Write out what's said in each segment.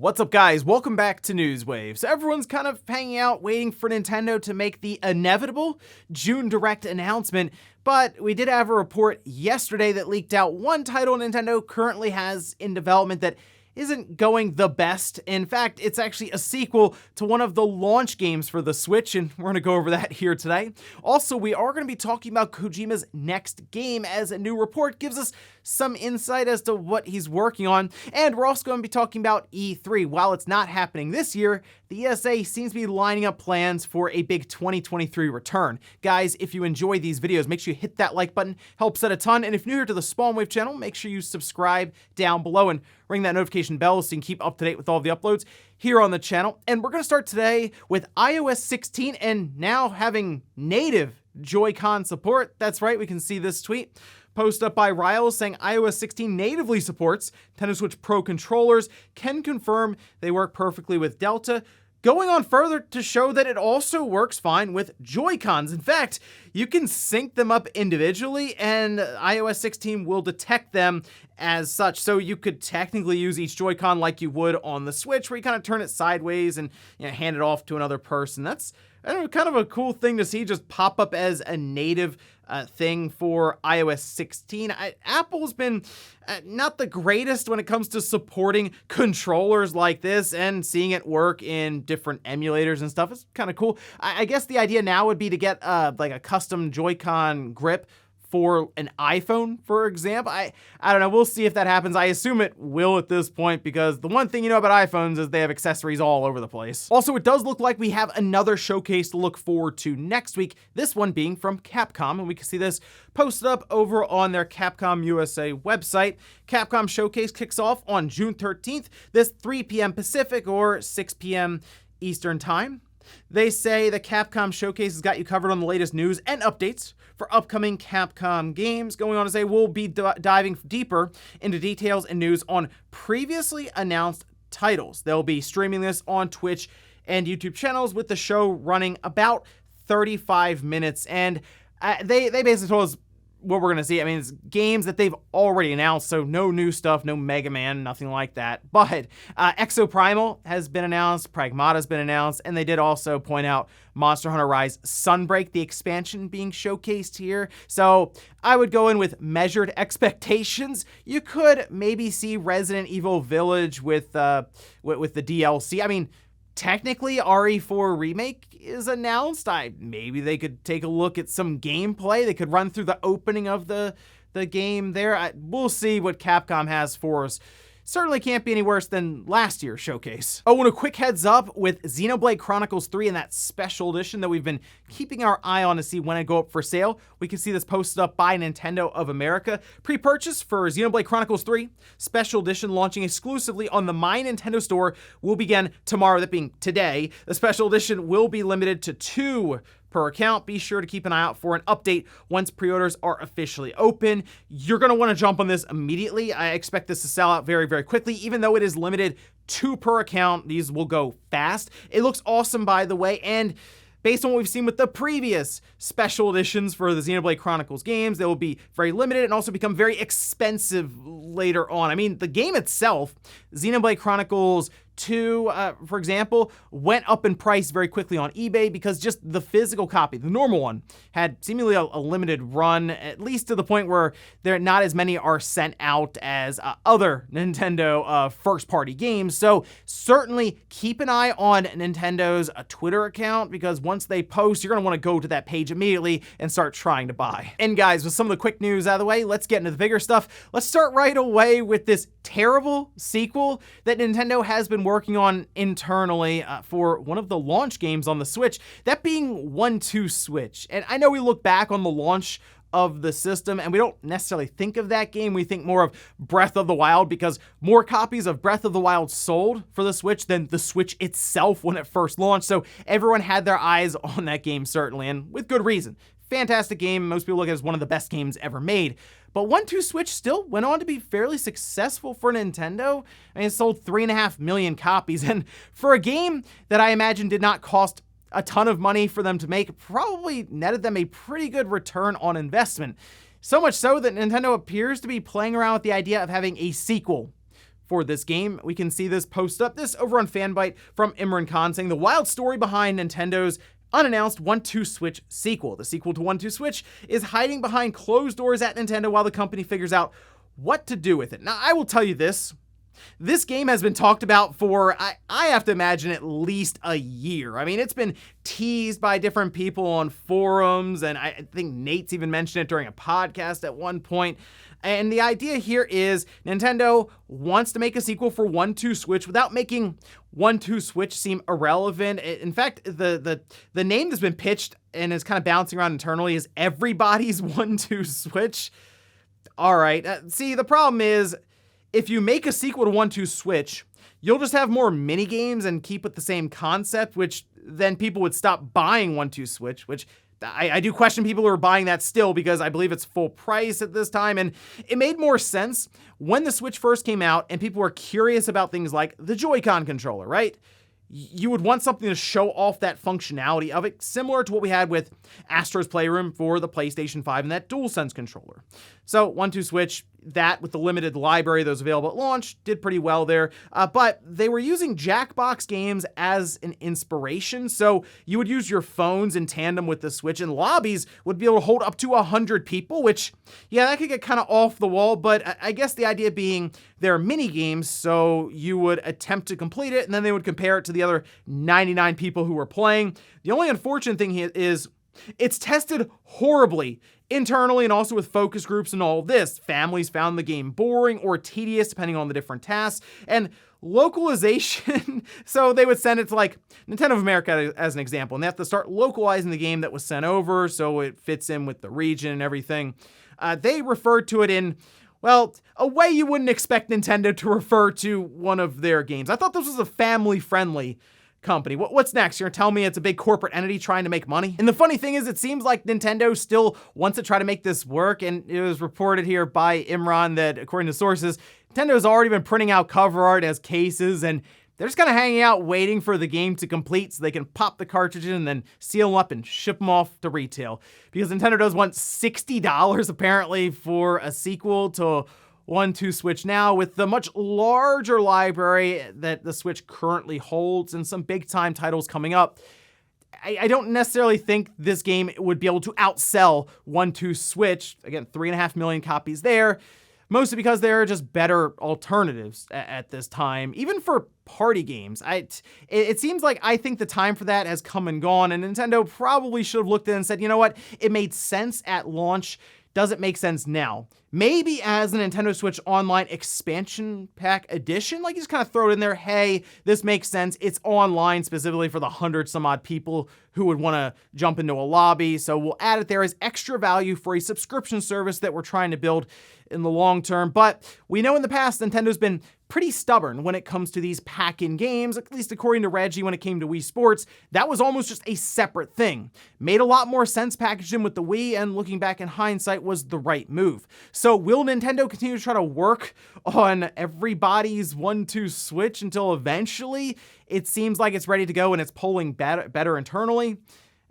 What's up, guys? Welcome back to Newswave. So everyone's kind of hanging out waiting for Nintendo to make the inevitable June Direct announcement, but we did have a report yesterday that leaked out one title Nintendo currently has in development that isn't going the best. In fact, it's actually a sequel to one of the launch games for the Switch, and we're going to go over that here today. Also, we are going to be talking about Kojima's next game, as a new report gives us some insight as to what he's working on, and we're also going to be talking about E3. While it's not happening this year, the ESA seems to be lining up plans for a big 2023 return. Guys, if you enjoy these videos, make sure you hit that like button, helps out a ton, and if you're new here to the Spawnwave channel, make sure you subscribe down below and ring that notification bell so you can keep up to date with all of the uploads here on the channel. And we're going to start today with iOS 16 and now having native Joy-Con support. That's right, we can see this tweet post up by Riles saying iOS 16 natively supports Nintendo Switch Pro controllers, can confirm they work perfectly with Delta, going on further to show that it also works fine with Joy-Cons. In fact, you can sync them up individually and iOS 16 will detect them as such. So you could technically use each Joy-Con like you would on the Switch, where you kind of turn it sideways and hand it off to another person. That's, I don't know, kind of a cool thing to see just pop up as a native thing for iOS 16. Apple's been not the greatest when it comes to supporting controllers like this, and seeing it work in different emulators and stuff is kind of cool. I guess the idea now would be to get like a custom Joy-Con grip for an iPhone, for example. I don't know. We'll see if that happens. I assume it will at this point, because the one thing you know about iPhones is they have accessories all over the place. Also, it does look like we have another showcase to look forward to next week, this one being from Capcom, and we can see this posted up over on their Capcom USA website. Capcom Showcase kicks off on June 13th, this 3 p.m. Pacific or 6 p.m. Eastern Time. They say the Capcom Showcase has got you covered on the latest news and updates for upcoming Capcom games. Going on to say we'll be diving deeper into details and news on previously announced titles. They'll be streaming this on Twitch and YouTube channels, with the show running about 35 minutes. And they basically told us what we're going to see. I mean, it's games that they've already announced, so no new stuff, no Mega Man, nothing like that. But Exoprimal has been announced, Pragmata's been announced, and they did also point out Monster Hunter Rise Sunbreak, the expansion, being showcased here. So I would go in with measured expectations. You could maybe see Resident Evil Village with the DLC. I mean, technically, RE4 Remake is announced. Maybe they could take a look at some gameplay. They could run through the opening of the game there. We'll see what Capcom has for us. Certainly can't be any worse than last year's showcase. Oh, and a quick heads up with Xenoblade Chronicles 3 and that special edition that we've been keeping our eye on to see when it go up for sale. We can see this posted up by Nintendo of America. Pre-purchase for Xenoblade Chronicles 3 special edition, launching exclusively on the My Nintendo store, will begin tomorrow, that being today. The special edition will be limited to 2 per account. Be sure to keep an eye out for an update once pre-orders are officially open. You're going to want to jump on this immediately. I expect this to sell out very, very quickly. Even though it is limited 2 per account, these will go fast. It looks awesome, by the way, and based on what we've seen with the previous special editions for the Xenoblade Chronicles games, they will be very limited and also become very expensive later on. I mean, the game itself, Xenoblade Chronicles 2, for example, went up in price very quickly on eBay because just the physical copy, the normal one, had seemingly a limited run, at least to the point where there not as many are sent out as other Nintendo first-party games. So certainly keep an eye on Nintendo's Twitter account, because once they post, you're going to want to go to that page immediately and start trying to buy. And guys, with some of the quick news out of the way, let's get into the bigger stuff. Let's start right away with this terrible sequel that Nintendo has been working on internally for one of the launch games on the Switch, that being 1-2 Switch. And I know we look back on the launch of the system and we don't necessarily think of that game. We think more of Breath of the Wild, because more copies of Breath of the Wild sold for the Switch than the Switch itself when it first launched. So everyone had their eyes on that game, certainly, and with good reason. Fantastic game. Most people look at it as one of the best games ever made. But 1-2 Switch still went on to be fairly successful for Nintendo. I mean, it sold 3.5 million copies. And for a game that I imagine did not cost a ton of money for them to make, probably netted them a pretty good return on investment. So much so that Nintendo appears to be playing around with the idea of having a sequel for this game. We can see this post up, this over on Fanbyte from Imran Khan saying the wild story behind Nintendo's unannounced 1-2 Switch sequel. The sequel to 1-2 Switch is hiding behind closed doors at Nintendo while the company figures out what to do with it. Now, I will tell you this. This game has been talked about for, I have to imagine, at least a year. I mean, it's been teased by different people on forums, and I think Nate's even mentioned it during a podcast at one point. And the idea here is Nintendo wants to make a sequel for 1-2 Switch without making 1-2 Switch seem irrelevant. In fact, the name that's been pitched and is kind of bouncing around internally is Everybody's 1-2 Switch. All right. See, the problem is, if you make a sequel to 1-2 Switch, you'll just have more mini games and keep with the same concept, which then people would stop buying 1-2 Switch, which I do question people who are buying that still because I believe it's full price at this time. And it made more sense when the Switch first came out and people were curious about things like the Joy-Con controller, right? You would want something to show off that functionality of it, similar to what we had with Astro's Playroom for the PlayStation 5 and that DualSense controller. So 1-2 Switch, that with the limited library that was available at launch, did pretty well there. But they were using Jackbox games as an inspiration. So you would use your phones in tandem with the Switch, and lobbies would be able to hold up to 100 people, which, yeah, that could get kind of off the wall. But I guess the idea being they're mini games, so you would attempt to complete it, and then they would compare it to the other 99 people who were playing. The only unfortunate thing here is it's tested horribly internally and also with focus groups and all this. Families found the game boring or tedious depending on the different tasks. And localization, so they would send it to like Nintendo of America as an example, and they have to start localizing the game that was sent over so it fits in with the region and everything. They referred to it in, well, a way you wouldn't expect Nintendo to refer to one of their games. I thought this was a family-friendly company. What's next? You're gonna tell me it's a big corporate entity trying to make money? And the funny thing is, it seems like Nintendo still wants to try to make this work, and it was reported here by Imran that, according to sources, Nintendo's already been printing out cover art as cases, and they're just kind of hanging out waiting for the game to complete so they can pop the cartridge in and then seal them up and ship them off to retail. Because Nintendo does want $60 apparently for a sequel to 1-2 Switch now, with the much larger library that the Switch currently holds and some big time titles coming up. I don't necessarily think this game would be able to outsell 1-2 Switch. Again, 3.5 million copies there, mostly because there are just better alternatives at this time, even for party games. It seems like I think the time for that has come and gone, and Nintendo probably should have looked at it and said, you know what, it made sense at launch. Does it make sense now? Maybe as a Nintendo Switch Online expansion pack edition, like you just kind of throw it in there, hey, this makes sense. It's online specifically for the 100 some odd people who would want to jump into a lobby. So we'll add it there as extra value for a subscription service that we're trying to build in the long term. But we know in the past, Nintendo's been pretty stubborn when it comes to these pack-in games, at least according to Reggie when it came to Wii Sports. That was almost just a separate thing. Made a lot more sense packaged in with the Wii, and looking back in hindsight was the right move. So will Nintendo continue to try to work on everybody's 1-2 Switch until eventually it seems like it's ready to go and it's polling better internally?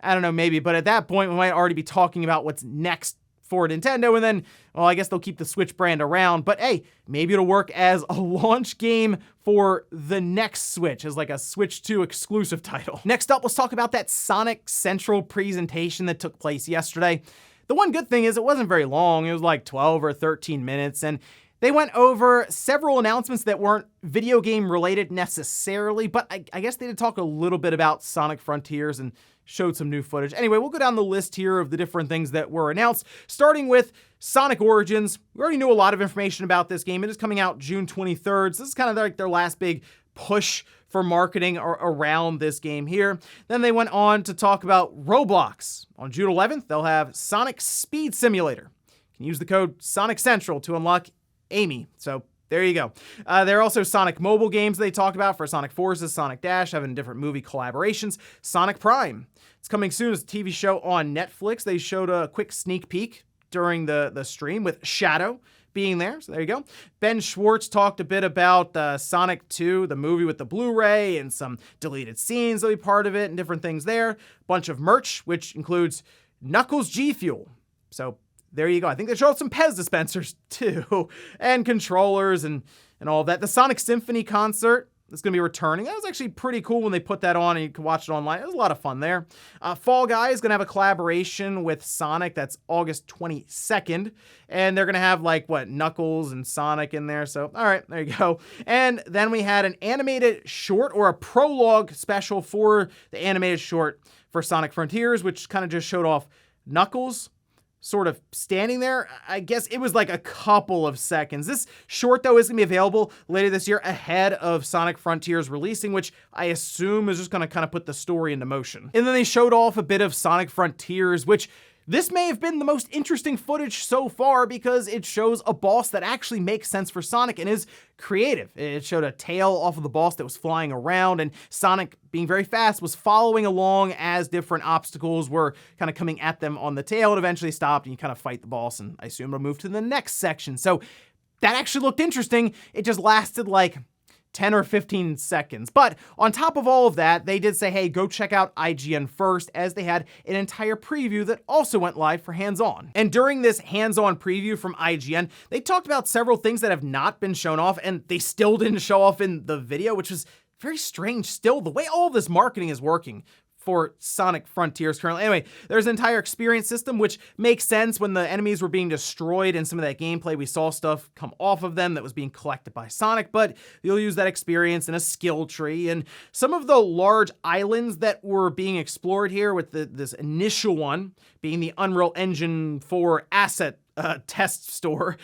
I don't know, maybe, but at that point we might already be talking about what's next for Nintendo, and then, well, I guess they'll keep the Switch brand around, but hey, maybe it'll work as a launch game for the next Switch, as like a Switch 2 exclusive title. Next up, let's talk about that Sonic Central presentation that took place yesterday. The one good thing is it wasn't very long. It was like 12 or 13 minutes, and they went over several announcements that weren't video game related necessarily, but I guess they did talk a little bit about Sonic Frontiers and showed some new footage. Anyway, we'll go down the list here of the different things that were announced, starting with Sonic Origins. We already knew a lot of information about this game. It is coming out June 23rd, so this is kind of like their last big push for marketing around this game here. Then they went on to talk about Roblox. On June 11th, they'll have Sonic Speed Simulator. You can use the code Sonic Central to unlock Amy. So there you go. There are also Sonic mobile games they talked about for Sonic Forces, Sonic Dash, having different movie collaborations. Sonic Prime. It's coming soon as a TV show on Netflix. They showed a quick sneak peek during the stream with Shadow being there. So there you go. Ben Schwartz talked a bit about Sonic 2, the movie with the Blu-ray, and some deleted scenes that'll be part of it and different things there. Bunch of merch, which includes Knuckles G Fuel. So there you go. I think they showed some Pez dispensers too, and controllers and and all of that. The Sonic Symphony concert is going to be returning. That was actually pretty cool when they put that on and you can watch it online. It was a lot of fun there. Fall Guys is going to have a collaboration with Sonic. That's August 22nd. And they're going to have like, Knuckles and Sonic in there. So, all right, there you go. And then we had an animated short or a prologue special for the animated short for Sonic Frontiers, which kind of just showed off Knuckles sort of standing there. I guess it was like a couple of seconds. This short, though, is going to be available later this year ahead of Sonic Frontiers releasing, which I assume is just going to kind of put the story into motion. And then they showed off a bit of Sonic Frontiers, which this may have been the most interesting footage so far because it shows a boss that actually makes sense for Sonic and is creative. It showed a tail off of the boss that was flying around, and Sonic, being very fast, was following along as different obstacles were kind of coming at them on the tail. It eventually stopped and you kind of fight the boss, and I assume it'll move to the next section. So that actually looked interesting. It just lasted like 10 or 15 seconds. But on top of all of that, they did say, hey, go check out IGN first, as they had an entire preview that also went live for hands-on. And during this hands-on preview from IGN, they talked about several things that have not been shown off, and they still didn't show off in the video, which was very strange still, the way all of this marketing is working for Sonic Frontiers currently. Anyway, there's an entire experience system, which makes sense. When the enemies were being destroyed in some of that gameplay, we saw stuff come off of them that was being collected by Sonic, but you'll use that experience in a skill tree. And some of the large islands that were being explored here, with this initial one being the Unreal Engine 4 asset test store.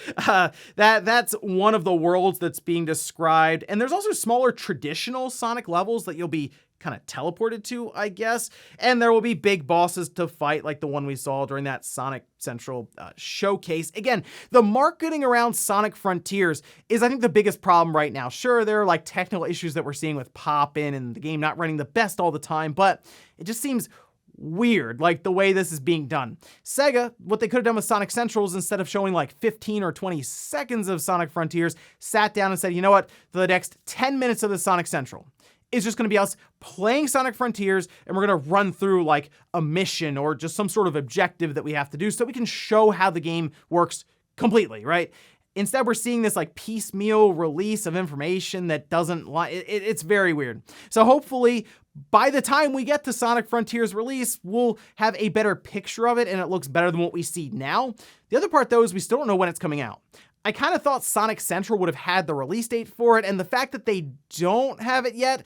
That's one of the worlds that's being described. And there's also smaller traditional Sonic levels that you'll be kind of teleported to, I guess. And there will be big bosses to fight, like the one we saw during that Sonic Central showcase. Again, the marketing around Sonic Frontiers is, I think, the biggest problem right now. Sure, there are like technical issues that we're seeing with pop-in and the game not running the best all the time, but it just seems weird, like the way this is being done. Sega, what they could have done with Sonic Central is, instead of showing like 15 or 20 seconds of Sonic Frontiers, sat down and said, you know what, for the next 10 minutes of the Sonic Central is just going to be us playing Sonic Frontiers, and we're going to run through like a mission or just some sort of objective that we have to do so we can show how the game works completely, right? Instead, we're seeing this like piecemeal release of information that doesn't it's very weird. So hopefully by the time we get to Sonic Frontiers release, we'll have a better picture of it and it looks better than what we see now. The other part, though, is we still don't know when it's coming out. I kind of thought Sonic Central would have had the release date for it, and the fact that they don't have it yet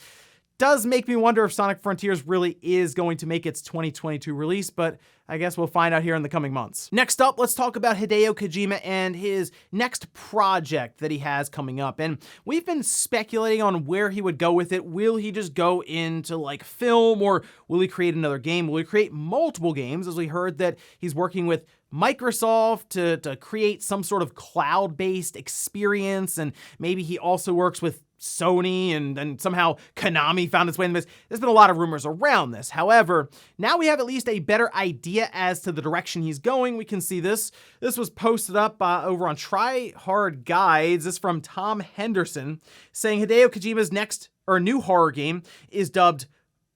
does make me wonder if Sonic Frontiers really is going to make its 2022 release, but I guess we'll find out here in the coming months. Next up, let's talk about Hideo Kojima and his next project that he has coming up. And we've been speculating on where he would go with it. Will he just go into like film, or will he create another game? Will he create multiple games? As we heard that he's working with Microsoft to create some sort of cloud-based experience, and maybe he also works with Sony, and then somehow Konami found its way in this. There's been a lot of rumors around this. However, now we have at least a better idea as to the direction he's going. We can see this. This was posted up over on Try Hard Guides. This is from Tom Henderson, saying Hideo Kojima's next or new horror game is dubbed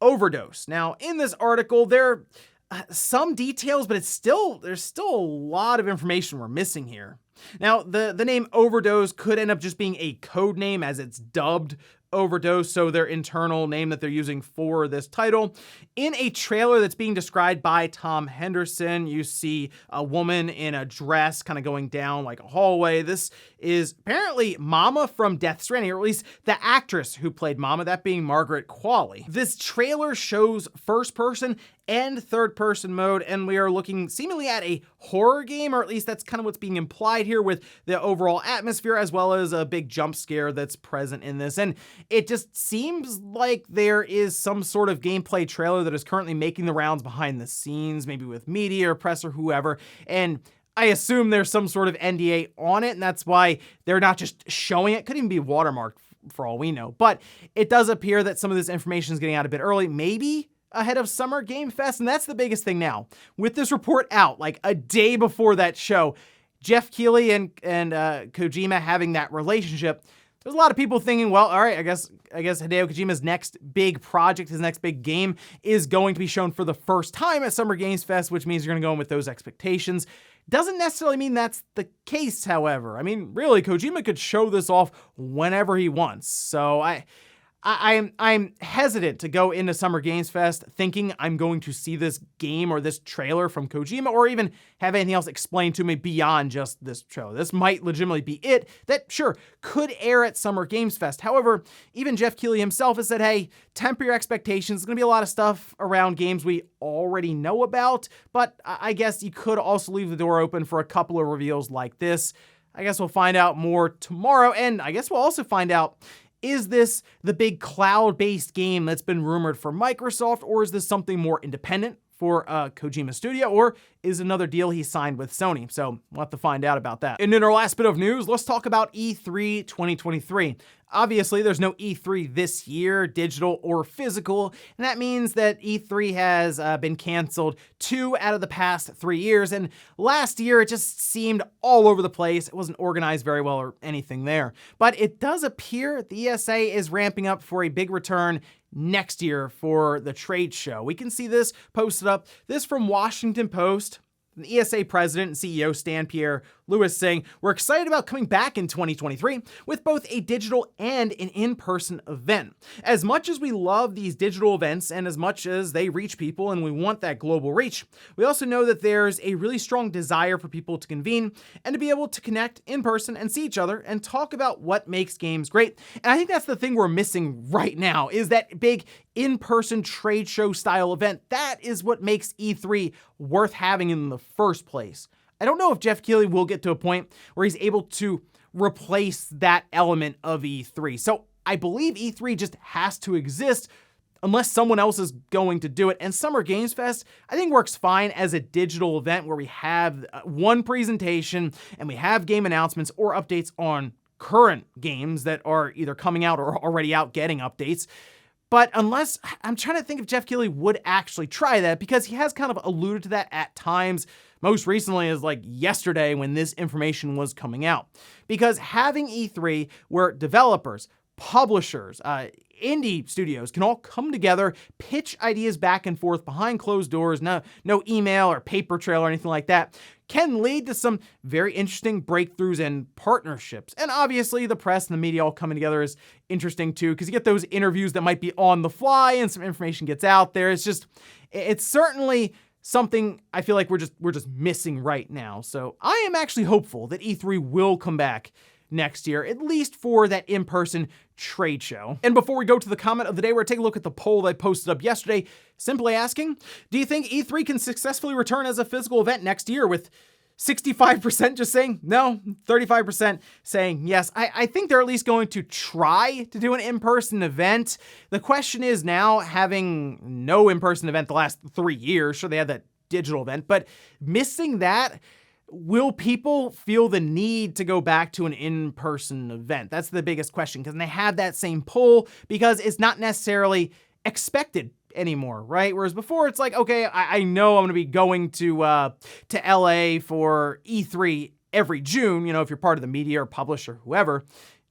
Overdose. Now, in this article, there are some details, but there's still a lot of information we're missing here. Now, the name Overdose could end up just being a code name, as it's dubbed Overdose, so their internal name that they're using for this title. In a trailer that's being described by Tom Henderson, you see a woman in a dress kind of going down like a hallway. This is apparently Mama from Death Stranding, or at least the actress who played Mama, that being Margaret Qualley. This trailer shows first person and third person mode, and we are looking seemingly at a horror game, or at least that's kind of what's being implied here with the overall atmosphere, as well as a big jump scare that's present in this. And it just seems like there is some sort of gameplay trailer that is currently making the rounds behind the scenes, maybe with media or press or whoever, and I assume there's some sort of NDA on it, and that's why they're not just showing it. Could even be watermarked for all we know, but it does appear that some of this information is getting out a bit early, maybe ahead of Summer Game Fest, and that's the biggest thing now. With this report out, like a day before that show, Jeff Keighley and Kojima having that relationship, There's a lot of people thinking, well, all right, I guess Hideo Kojima's next big project, his next big game, is going to be shown for the first time at Summer Games Fest, which means you're going to go in with those expectations. Doesn't necessarily mean that's the case, however. I mean, really, Kojima could show this off whenever he wants. So I'm hesitant to go into Summer Games Fest thinking I'm going to see this game or this trailer from Kojima or even have anything else explained to me beyond just this trailer. This might legitimately be it that, sure, could air at Summer Games Fest. However, even Jeff Keighley himself has said, hey, temper your expectations. There's going to be a lot of stuff around games we already know about, but I guess you could also leave the door open for a couple of reveals like this. I guess we'll find out more tomorrow, and I guess we'll also find out, is this the big cloud-based game that's been rumored for Microsoft, or is this something more independent for Kojima Studio, or is another deal he signed with Sony? So we'll have to find out about that. And in our last bit of news, let's talk about E3 2023. Obviously, there's no E3 this year, digital or physical, and that means that E3 has been canceled 2 out of the past 3 years, and last year it just seemed all over the place. It wasn't organized very well or anything there. But it does appear the ESA is ramping up for a big return next year for the trade show. We can see this posted up. This from Washington Post. The ESA president and CEO Stan Pierre Lewis saying, we're excited about coming back in 2023 with both a digital and an in-person event. As much as we love these digital events and as much as they reach people and we want that global reach, we also know that there's a really strong desire for people to convene and to be able to connect in person and see each other and talk about what makes games great. And I think that's the thing we're missing right now, is that big in-person trade show style event. That is what makes E3 worth having in the first place. I don't know if Jeff Keighley will get to a point where he's able to replace that element of E3. So I believe E3 just has to exist unless someone else is going to do it. And Summer Games Fest, I think, works fine as a digital event where we have one presentation and we have game announcements or updates on current games that are either coming out or already out getting updates. But unless, I'm trying to think if Jeff Keighley would actually try that, because he has kind of alluded to that at times, most recently as like yesterday when this information was coming out. Because having E3 where developers, publishers, indie studios can all come together, pitch ideas back and forth behind closed doors, no email or paper trail or anything like that, can lead to some very interesting breakthroughs and partnerships. And obviously the press and the media all coming together is interesting too, because you get those interviews that might be on the fly and some information gets out there. It's certainly something I feel like we're just missing right now. So I am actually hopeful that E3 will come back next year, at least for that in-person trade show. And before we go to the comment of the day, we're gonna take a look at the poll that I posted up yesterday, simply asking, do you think E3 can successfully return as a physical event next year? With 65% just saying no, 35% saying yes. I think they're at least going to try to do an in-person event. The question is now, having no in-person event the last 3 years, sure they had that digital event, but missing that, will people feel the need to go back to an in-person event? That's the biggest question, because they have that same pull because it's not necessarily expected anymore, right? Whereas before it's like, okay, I know I'm going to be going to LA for E3 every June, if you're part of the media or publisher, whoever.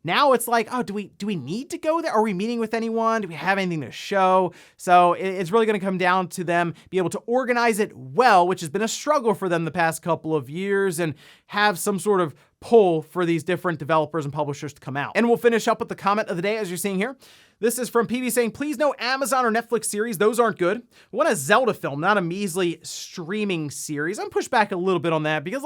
Now it's like, oh, do we need to go there? Are we meeting with anyone? Do we have anything to show? So it's really going to come down to them be able to organize it well, which has been a struggle for them the past couple of years, and have some sort of pull for these different developers and publishers to come out. And we'll finish up with the comment of the day, as you're seeing here. This is from PB saying, please no Amazon or Netflix series. Those aren't good. We want a Zelda film, not a measly streaming series. I'm pushed back a little bit on that because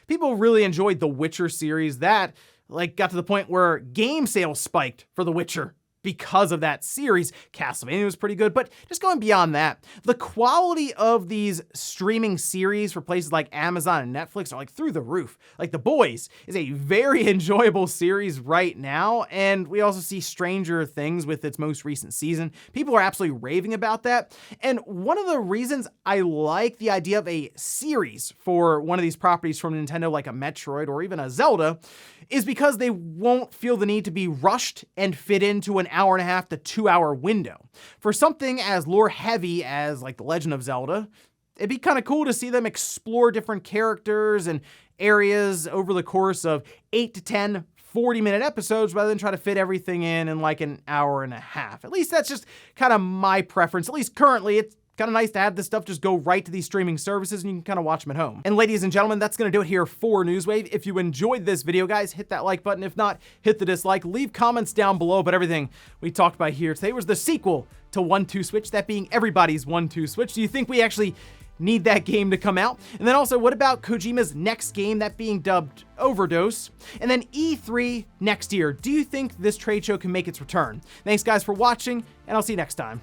people really enjoyed the Witcher series. That got to the point where game sales spiked for The Witcher because of that series. Castlevania was pretty good, but just going beyond that, the quality of these streaming series for places like Amazon and Netflix are through the roof. The Boys is a very enjoyable series right now, and we also see Stranger Things with its most recent season. People are absolutely raving about that, and one of the reasons I like the idea of a series for one of these properties from Nintendo, like a Metroid or even a Zelda, is because they won't feel the need to be rushed and fit into an hour and a half to 2 hour window. For something as lore heavy as The Legend of Zelda, it'd be kind of cool to see them explore different characters and areas over the course of 8 to 10 40-minute episodes rather than try to fit everything in like an hour and a half. At least that's just kind of my preference. At least currently, it's kind of nice to have this stuff just go right to these streaming services and you can kind of watch them at home. And ladies and gentlemen, that's going to do it here for Newswave. If you enjoyed this video, guys, hit that like button. If not, hit the dislike. Leave comments down below. But everything we talked about here today was the sequel to 1-2 Switch, that being everybody's 1-2 Switch. Do you think we actually need that game to come out? And then also, what about Kojima's next game, that being dubbed Overdose? And then E3 next year. Do you think this trade show can make its return? Thanks, guys, for watching, and I'll see you next time.